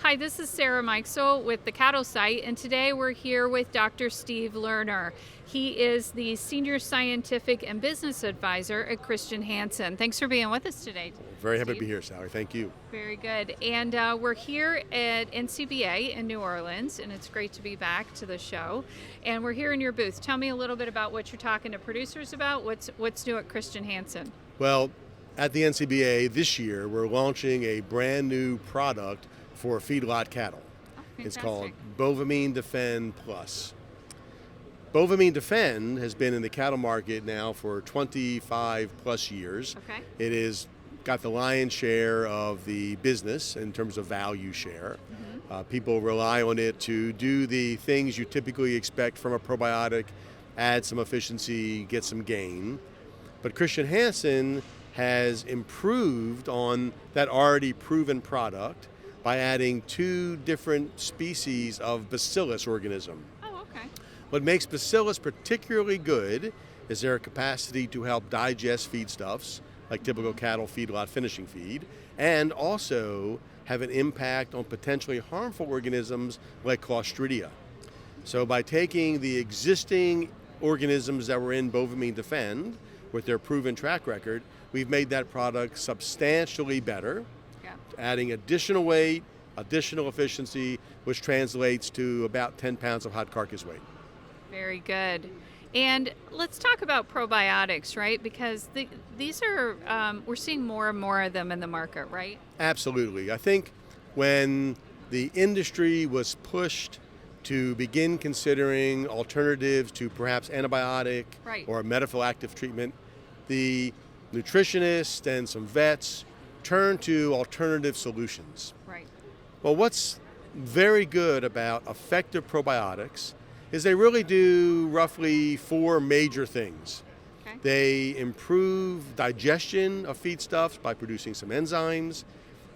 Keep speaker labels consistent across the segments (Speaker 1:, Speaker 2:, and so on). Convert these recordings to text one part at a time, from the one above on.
Speaker 1: Hi, this is Sarah Mikesell with the Cattle Site, and today we're here with Dr. Steve Lerner. He is the Senior Scientific and Business Advisor at Christian Hansen. Thanks for being with us today.
Speaker 2: Very happy
Speaker 1: Steve.
Speaker 2: to be here, Sally. Thank you.
Speaker 1: Very good. And we're here at NCBA in New Orleans, and it's great to be back to the show. And we're here in your booth. Tell me a little bit about what you're talking to producers about. What's new at Christian Hansen?
Speaker 2: Well, at the NCBA this year, we're launching a brand new product for feedlot cattle.
Speaker 1: Oh,
Speaker 2: It's
Speaker 1: fantastic.
Speaker 2: called Bovamine Defend Plus. Bovamine Defend has been in the cattle market now for 25 plus years.
Speaker 1: Okay.
Speaker 2: It is got the lion's share of the business in terms of value share. People rely on it to do the things you typically expect from a probiotic, add some efficiency, get some gain. But Christian Hansen has improved on that already proven product by adding 2 different species of Bacillus organism.
Speaker 1: Oh, okay.
Speaker 2: What makes Bacillus particularly good is their capacity to help digest feedstuffs, like typical cattle feedlot finishing feed, and also have an impact on potentially harmful organisms like Clostridia. So by taking the existing organisms that were in Bovamine Defend with their proven track record, we've made that product substantially better,
Speaker 1: Yeah.
Speaker 2: adding additional weight, additional efficiency, which translates to about 10 pounds of hot carcass weight.
Speaker 1: Very good. And let's talk about probiotics, right? Because these are, we're seeing more and more of them in the market, right?
Speaker 2: Absolutely. I think when the industry was pushed to begin considering alternatives to perhaps antibiotic
Speaker 1: Right.
Speaker 2: or metaphylactic treatment, the nutritionists and some vets turned to alternative solutions.
Speaker 1: Right.
Speaker 2: Well, what's very good about effective probiotics is they really do roughly 4 major things.
Speaker 1: Okay.
Speaker 2: They improve digestion of feedstuffs by producing some enzymes.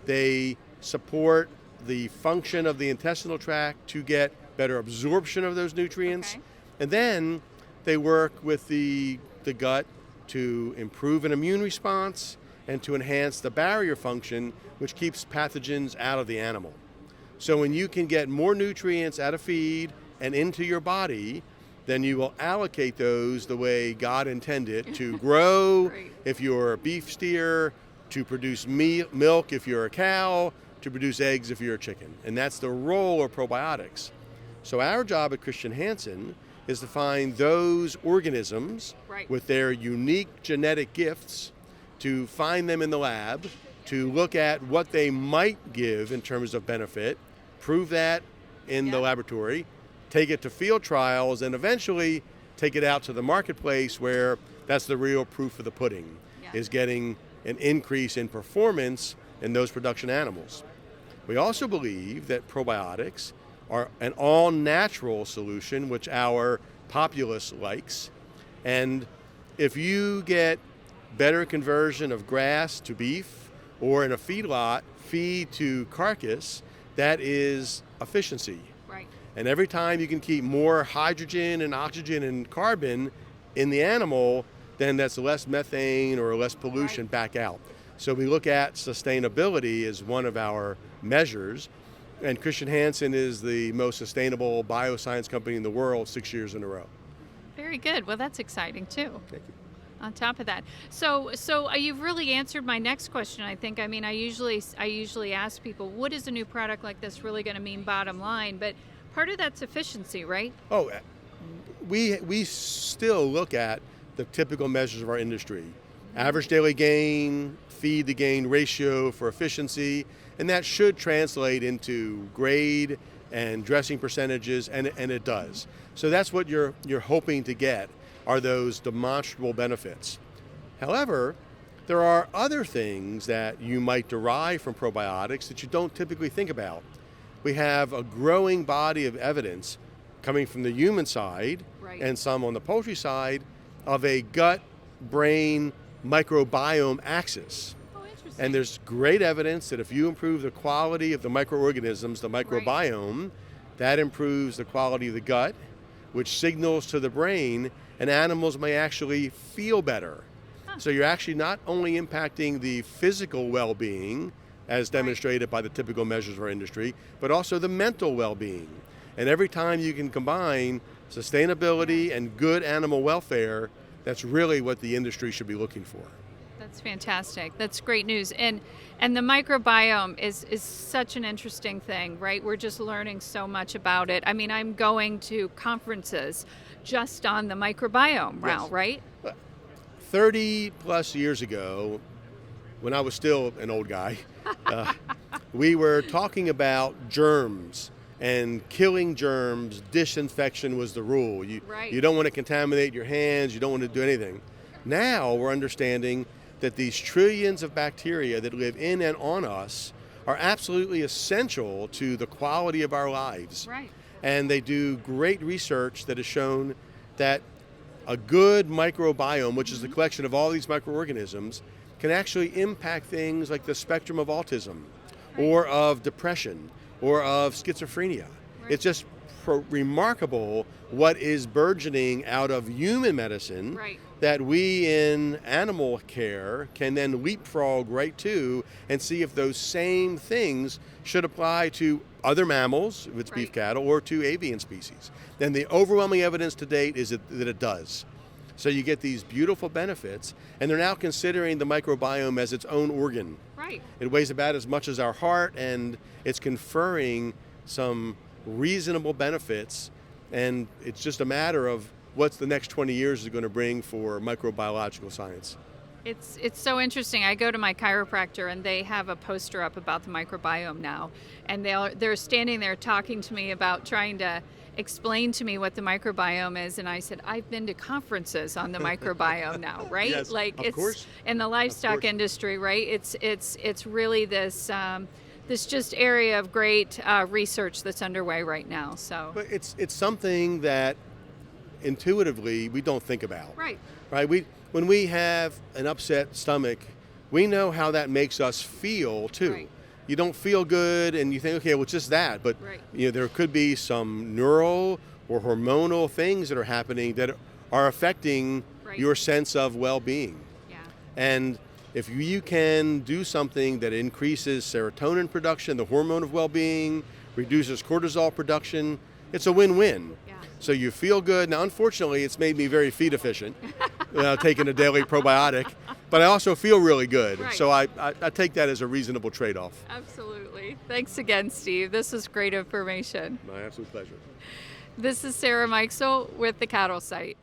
Speaker 2: They support the function of the intestinal tract to get better absorption of those nutrients.
Speaker 1: Okay.
Speaker 2: And then they work with the gut to improve an immune response and to enhance the barrier function, which keeps pathogens out of the animal. So when you can get more nutrients out of feed and into your body, then you will allocate those the way God intended to grow
Speaker 1: Right.
Speaker 2: if you're a beef steer, to produce milk if you're a cow, to produce eggs if you're a chicken. And that's the role of probiotics. So our job at Christian Hansen is to find those organisms
Speaker 1: Right.
Speaker 2: with their unique genetic gifts, to find them in the lab, to look at what they might give in terms of benefit, prove that in the
Speaker 1: Yeah.
Speaker 2: laboratory, take it to field trials, and eventually take it out to the marketplace where that's the real proof of the pudding,
Speaker 1: Yeah.
Speaker 2: is getting an increase in performance in those production animals. We also believe that probiotics are an all-natural solution, which our populace likes. And if you get better conversion of grass to beef, or in a feedlot, feed to carcass, that is efficiency.
Speaker 1: Right.
Speaker 2: And every time you can keep more hydrogen and oxygen and carbon in the animal, then that's less methane or less pollution
Speaker 1: Right.
Speaker 2: back out. So we look at sustainability as one of our measures. And Christian Hansen is the most sustainable bioscience company in the world 6 years in a row.
Speaker 1: Very good. Well, that's exciting too.
Speaker 2: Thank you.
Speaker 1: On top of that, so you've really answered my next question. I think. I mean, I usually ask people, what is a new product like this really going to mean bottom line? But part of that's efficiency, right?
Speaker 2: Oh, we still look at the typical measures of our industry. Average daily gain, feed to gain ratio for efficiency, and that should translate into grade and dressing percentages, and it does. So that's what you're hoping to get, are those demonstrable benefits. However, there are other things that you might derive from probiotics that you don't typically think about. We have a growing body of evidence coming from the human side
Speaker 1: Right.
Speaker 2: and some on the poultry side of a gut-brain microbiome axis.
Speaker 1: Oh, interesting.
Speaker 2: And there's great evidence that if you improve the quality of the microorganisms, the microbiome, that improves the quality of the gut, which signals to the brain, and animals may actually feel better.
Speaker 1: Huh.
Speaker 2: So you're actually not only impacting the physical well-being, as demonstrated by the typical measures of our industry, but also the mental well-being. And every time you can combine sustainability and good animal welfare, that's really what the industry should be looking for.
Speaker 1: That's fantastic. That's great news. And the microbiome is such an interesting thing, right? We're just learning so much about it. I mean, I'm going to conferences just on the microbiome now,
Speaker 2: Yes.
Speaker 1: right?
Speaker 2: 30 plus years ago, when I was still an old guy, we were talking about germs and killing germs. Disinfection was the rule.
Speaker 1: Right.
Speaker 2: You don't want to contaminate your hands, you don't want to do anything. Now we're understanding that these trillions of bacteria that live in and on us are absolutely essential to the quality of our lives.
Speaker 1: Right.
Speaker 2: And they do great research that has shown that a good microbiome, which is the collection of all these microorganisms, can actually impact things like the spectrum of autism or of depression or of schizophrenia.
Speaker 1: Right.
Speaker 2: It's just remarkable what is burgeoning out of human medicine
Speaker 1: Right.
Speaker 2: that we in animal care can then leapfrog right to and see if those same things should apply to other mammals, if it's beef
Speaker 1: Right.
Speaker 2: cattle, or to avian species. And the overwhelming evidence to date is that it does. So you get these beautiful benefits, and they're now considering the microbiome as its own organ.
Speaker 1: Right.
Speaker 2: It weighs about as much as our heart, and it's conferring some reasonable benefits, and it's just a matter of what's the next 20 years is going to bring for microbiological science.
Speaker 1: It's so interesting. I go to my chiropractor and they have a poster up about the microbiome now, and they're standing there talking to me about trying to explain to me what the microbiome is, and I said, I've been to conferences on the microbiome now, right?
Speaker 2: Yes,
Speaker 1: like
Speaker 2: of
Speaker 1: it's
Speaker 2: course.
Speaker 1: in the livestock industry, right? It's really this this just area of great research that's underway right now. So
Speaker 2: But it's something that intuitively we don't think about.
Speaker 1: right.
Speaker 2: When we have an upset stomach, we know how that makes us feel too.
Speaker 1: Right.
Speaker 2: You don't feel good, and you think, okay, well, it's just that. But
Speaker 1: Right.
Speaker 2: there could be some neural or hormonal things that are happening that are affecting
Speaker 1: Right.
Speaker 2: your sense of well-being.
Speaker 1: Yeah.
Speaker 2: And if you can do something that increases serotonin production, the hormone of well-being, reduces cortisol production, it's a win-win.
Speaker 1: Yeah.
Speaker 2: So you feel good. Now, unfortunately, it's made me very feed efficient, taking a daily probiotic, but I also feel really good.
Speaker 1: Right.
Speaker 2: So I take that as a reasonable trade-off.
Speaker 1: Absolutely. Thanks again, Steve. This is great information.
Speaker 2: My absolute pleasure.
Speaker 1: This is Sarah Mikesell with the Cattle Site.